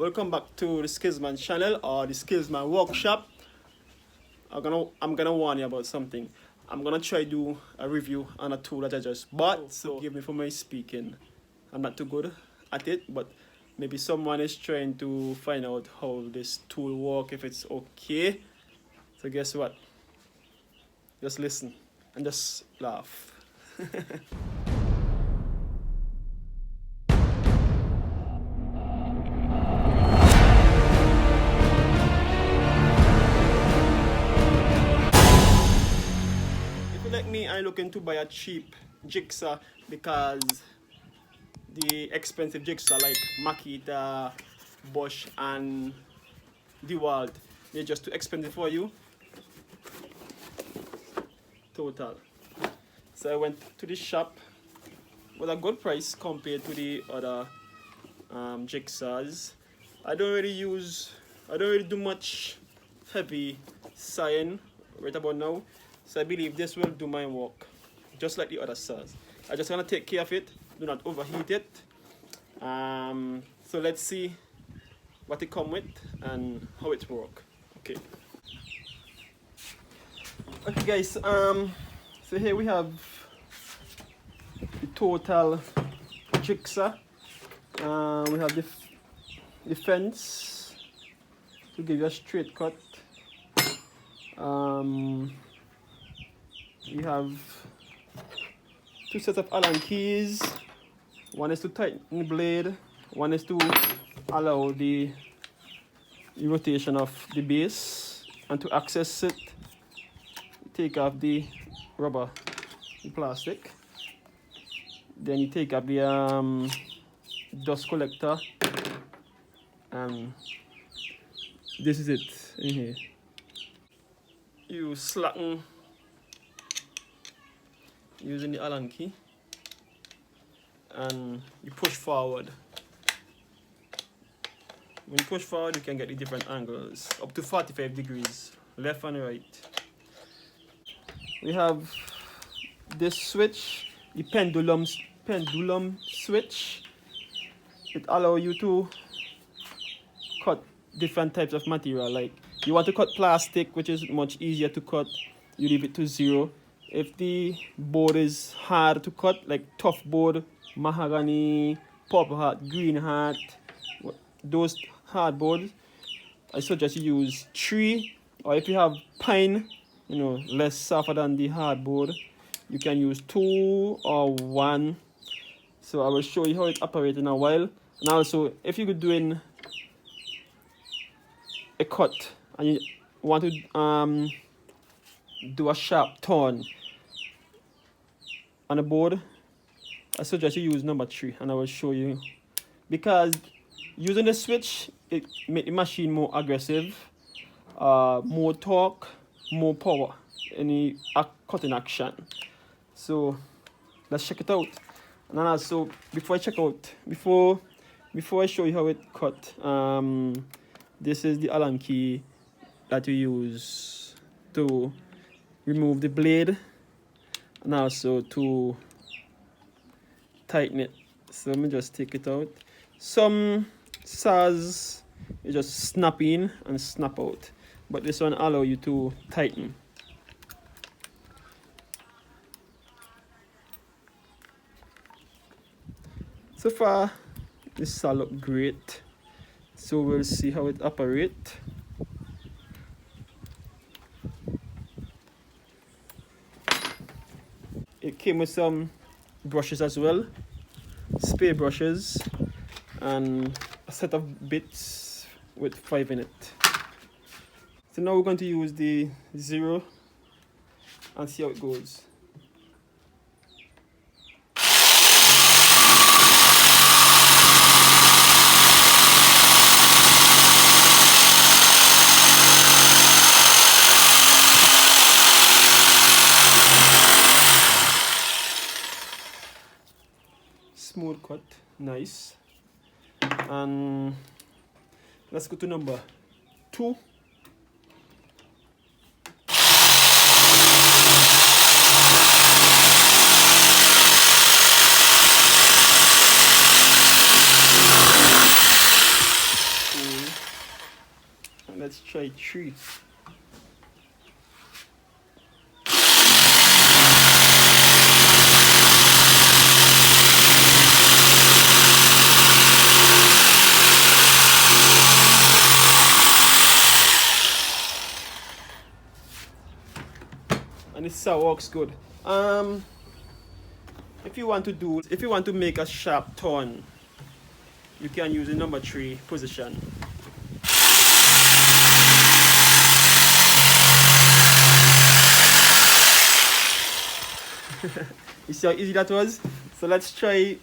Welcome back to the Skillsman channel or the Skillsman workshop. I'm gonna warn you about something. I'm gonna try to do a review on a tool that I just bought, so forgive me for my speaking. I'm not too good at it, but maybe someone is trying to find out how this tool works, if it's okay. So guess what? Just listen and just laugh. Like me, I'm looking to buy a cheap jigsaw because the expensive jigsaw like Makita, Bosch and DeWalt, they're just too expensive for you. Total. So I went to the shop with a good price compared to the other jigsaws. I don't really do much heavy sawing right about now. So I believe this will do my work, just like the other saws. I just want to take care of it, do not overheat it. So let's see what it comes with and how it works. Okay. Okay guys, so here we have the total jigsaw. We have the fence to give you a straight cut. We have two sets of Allen keys. One is to tighten the blade, one is to allow the rotation of the base, and to access it, take off the rubber, the plastic. Then you take up the dust collector, and this is it in here. You slacken using the Allen key and you push forward. When you push forward, you can get the different angles up to 45 degrees, left and right. We have this switch, the pendulum switch. It allows you to cut different types of material. Like you want to cut plastic, which is much easier to cut, you leave it to 0. If the board is hard to cut, like tough board, mahogany, purple heart, green heart, those hard boards, I suggest you use 3. Or if you have pine, less softer than the hard board, you can use 2 or 1. So I will show you how it operates in a while. And also, if you're doing a cut and you want to do a sharp turn on the board, I suggest you use number 3, and I will show you. Because using the switch, it makes the machine more aggressive, more torque, more power in the cutting action. So let's check it out. And then also, before I show you how it cut, this is the Allen key that you use to remove the blade and also to tighten it. So let me just take it out. Some saws you just snap in and snap out, but this one allows you to tighten. So far this saw looks great, so we'll see how it operates. It came with some brushes as well, spare brushes, and a set of bits with 5 in it. So now we're going to use the 0 and see how it goes. Smooth cut, nice. And let's go to number 2. try 3. And this saw works good. If you want to make a sharp turn, you can use the number 3 position. You see how easy that was? So let's try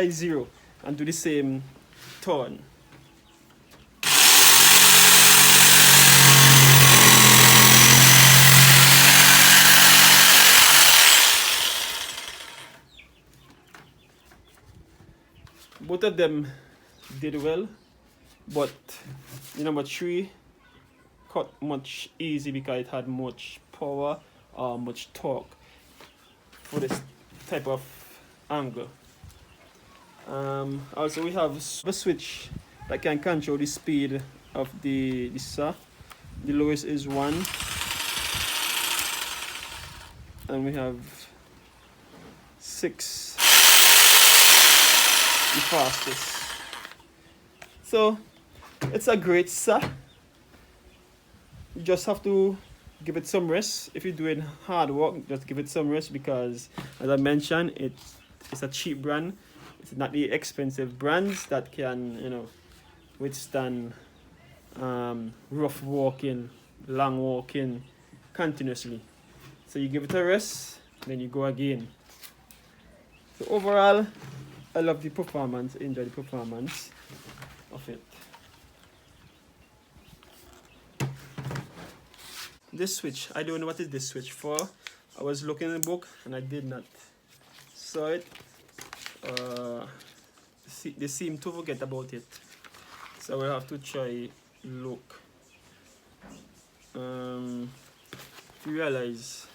0 and do the same turn. Both of them did well, but the number 3 cut much easy because it had much power or much torque for this type of angle. Also we have a switch that can control the speed of the saw. The lowest is 1, and we have 6, the fastest. So it's a great saw. You just have to give it some rest. If you're doing hard work, just give it some rest, because as I mentioned, it's a cheap brand. It's not the expensive brands that can, you know, withstand rough walking, long walking continuously. So you give it a rest, then you go again. So overall, I love the performance, enjoy the performance of it. This switch, I don't know what is this switch for. I was looking in the book and I did not saw it. They seem to forget about it, so we'll have to try look. If you realize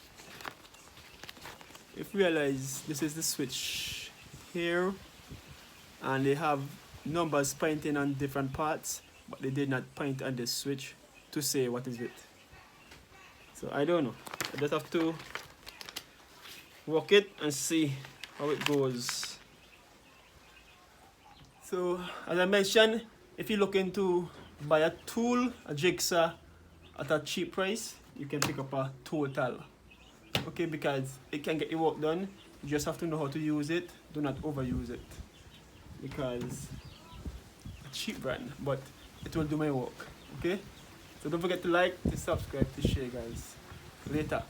this is the switch here, and they have numbers pointing on different parts, but they did not point on this switch to say what is it. So I don't know. I just have to work it and see how it goes. So as I mentioned, if you're looking to buy a tool, a jigsaw at a cheap price, you can pick up a Total. Okay, because it can get your work done. You just have to know how to use it. Do not overuse it, because a cheap brand, but it will do my work. Okay, so don't forget to like, to subscribe, to share, guys. Later.